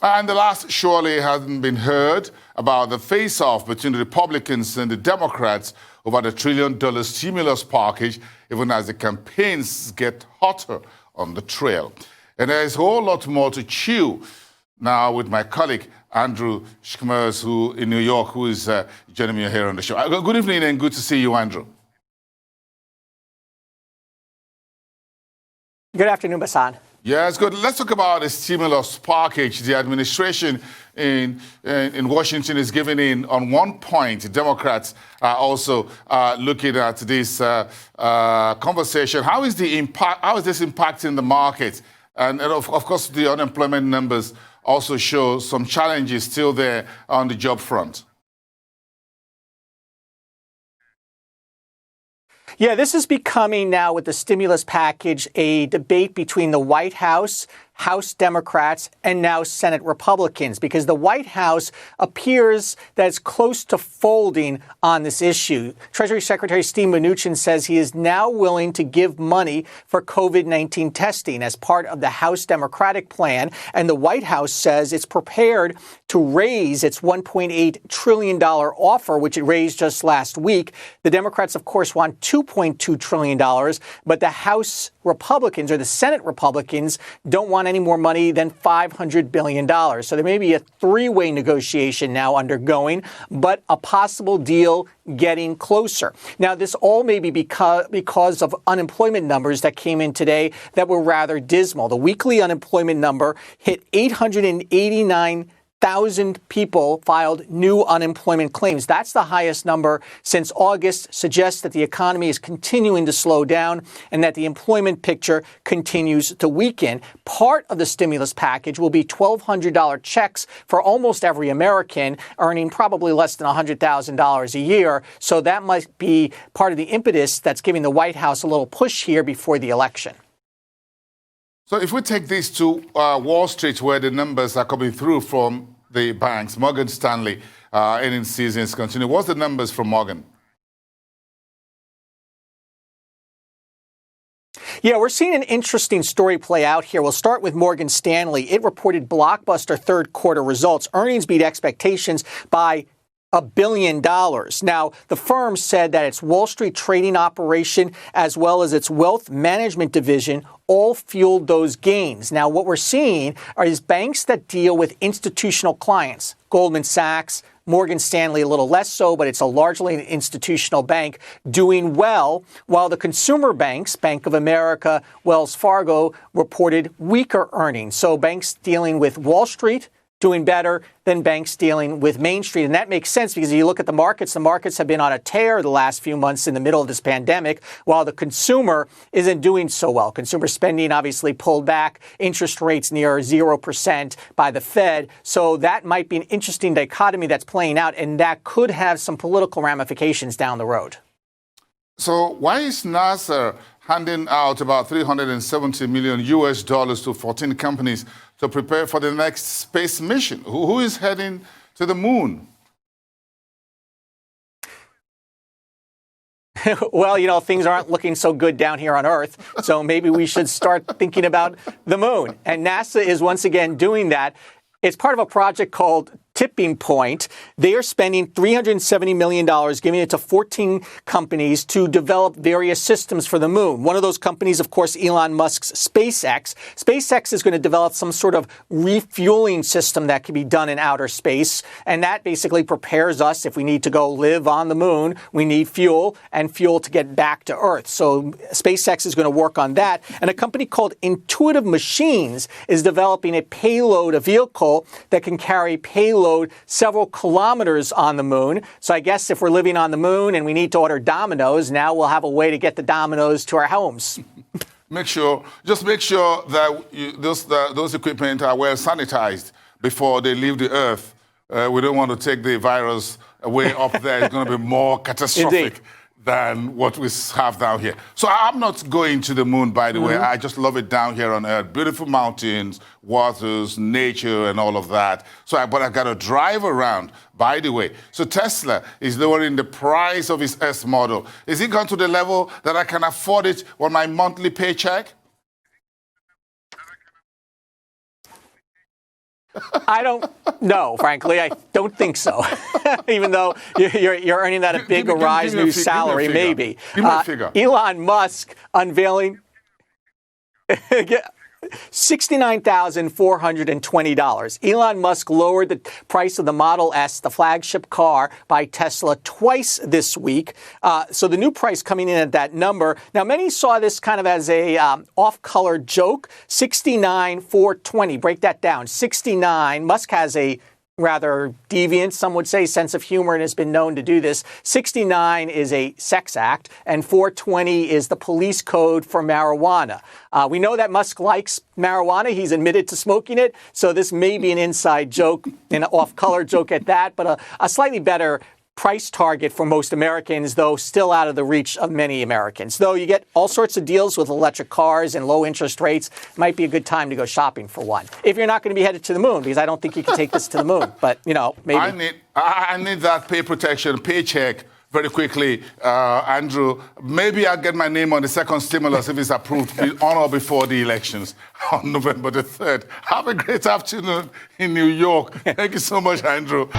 And the last surely hasn't been heard about the face-off between the Republicans and the Democrats over the $1 trillion stimulus package, even as the campaigns get hotter on the trail. And there's a whole lot more to chew now with my colleague, Andrew Schmertz, who in New York, who is joining me here on the show. Good evening and good to see you, Andrew. Good afternoon, Basan. Yeah, it's good. Let's talk about the stimulus package. The administration in Washington is giving in on one point. The Democrats are also looking at this conversation. How is this impacting the market? And of course, the unemployment numbers also show some challenges still there on the job front. Yeah, this is becoming now with the stimulus package a debate between the White House, House Democrats, and now Senate Republicans, because the White House appears that it's close to folding on this issue. Treasury Secretary Steve Mnuchin says he is now willing to give money for COVID-19 testing as part of the House Democratic plan, and the White House says it's prepared to raise its $1.8 trillion offer, which it raised just last week. The Democrats, of course, want $2.2 trillion, but the House Republicans or the Senate Republicans don't want any more money than $500 billion. So there may be a three-way negotiation now undergoing, but a possible deal getting closer. Now, this all may be because of unemployment numbers that came in today that were rather dismal. The weekly unemployment number hit 889,000 people filed new unemployment claims. That's the highest number since August, suggests that the economy is continuing to slow down and that the employment picture continues to weaken. Part of the stimulus package will be $1,200 checks for almost every American earning probably less than $100,000 a year. So that might be part of the impetus that's giving the White House a little push here before the election. So if we take this to Wall Street, where the numbers are coming through from the banks, Morgan Stanley, earnings seasons continue. What's the numbers from Morgan? Yeah, we're seeing an interesting story play out here. We'll start with Morgan Stanley. It reported blockbuster third quarter results. Earnings beat expectations by $1 billion. Now, the firm said that its Wall Street trading operation as well as its wealth management division all fueled those gains. Now, what we're seeing is banks that deal with institutional clients, Goldman Sachs, Morgan Stanley a little less so, but it's a largely an institutional bank, doing well, while the consumer banks, Bank of America, Wells Fargo, reported weaker earnings. So banks dealing with Wall Street doing better than banks dealing with Main Street. And that makes sense because you look at the markets have been on a tear the last few months in the middle of this pandemic, while the consumer isn't doing so well. Consumer spending obviously pulled back, interest rates near 0% by the Fed. So that might be an interesting dichotomy that's playing out, and that could have some political ramifications down the road. So why is NASA handing out about $370 million to 14 companies to prepare for the next space mission? Who is heading to the moon? Well, things aren't looking so good down here on Earth, so maybe we should start thinking about the moon. And NASA is once again doing that. It's part of a project called Tipping Point. They are spending $370 million, giving it to 14 companies to develop various systems for the moon. One of those companies, of course, Elon Musk's SpaceX. SpaceX is going to develop some sort of refueling system that can be done in outer space. And that basically prepares us, if we need to go live on the moon, we need fuel and fuel to get back to Earth. So SpaceX is going to work on that. And a company called Intuitive Machines is developing a vehicle that can carry payload several kilometers on the moon. So I guess if we're living on the moon and we need to order Domino's, now we'll have a way to get the Domino's to our homes. Just make sure that those equipment are well sanitized before they leave the Earth. We don't want to take the virus away up there. It's going to be more catastrophic. Indeed. Than what we have down here. So I'm not going to the moon, by the way. I just love it down here on Earth. Beautiful mountains, waters, nature, and all of that. But I got to drive around, by the way. So Tesla is lowering the price of its S model. Is it gone to the level that I can afford it on my monthly paycheck? I don't know, frankly. I don't think so. Even though you're earning that a big Arise News salary, maybe. Give me a figure. Elon Musk unveiling $69,420. Elon Musk lowered the price of the Model S, the flagship car by Tesla, twice this week. So the new price coming in at that number. Now, many saw this kind of as a off-color joke. $69,420. Break that down. 69. Musk has a rather deviant, some would say, sense of humor and has been known to do this. 69 is a sex act, and 420 is the police code for marijuana. We know that Musk likes marijuana. He's admitted to smoking it, so this may be an inside joke, an off-color joke at that, but a slightly better price target for most Americans, though still out of the reach of many Americans. Though you get all sorts of deals with electric cars and low interest rates, it might be a good time to go shopping for one. If you're not going to be headed to the moon, because I don't think you can take this to the moon. But, maybe. I need that pay protection, paycheck very quickly, Andrew. Maybe I'll get my name on the second stimulus if it's approved on or before the elections on November the 3rd. Have a great afternoon in New York. Thank you so much, Andrew.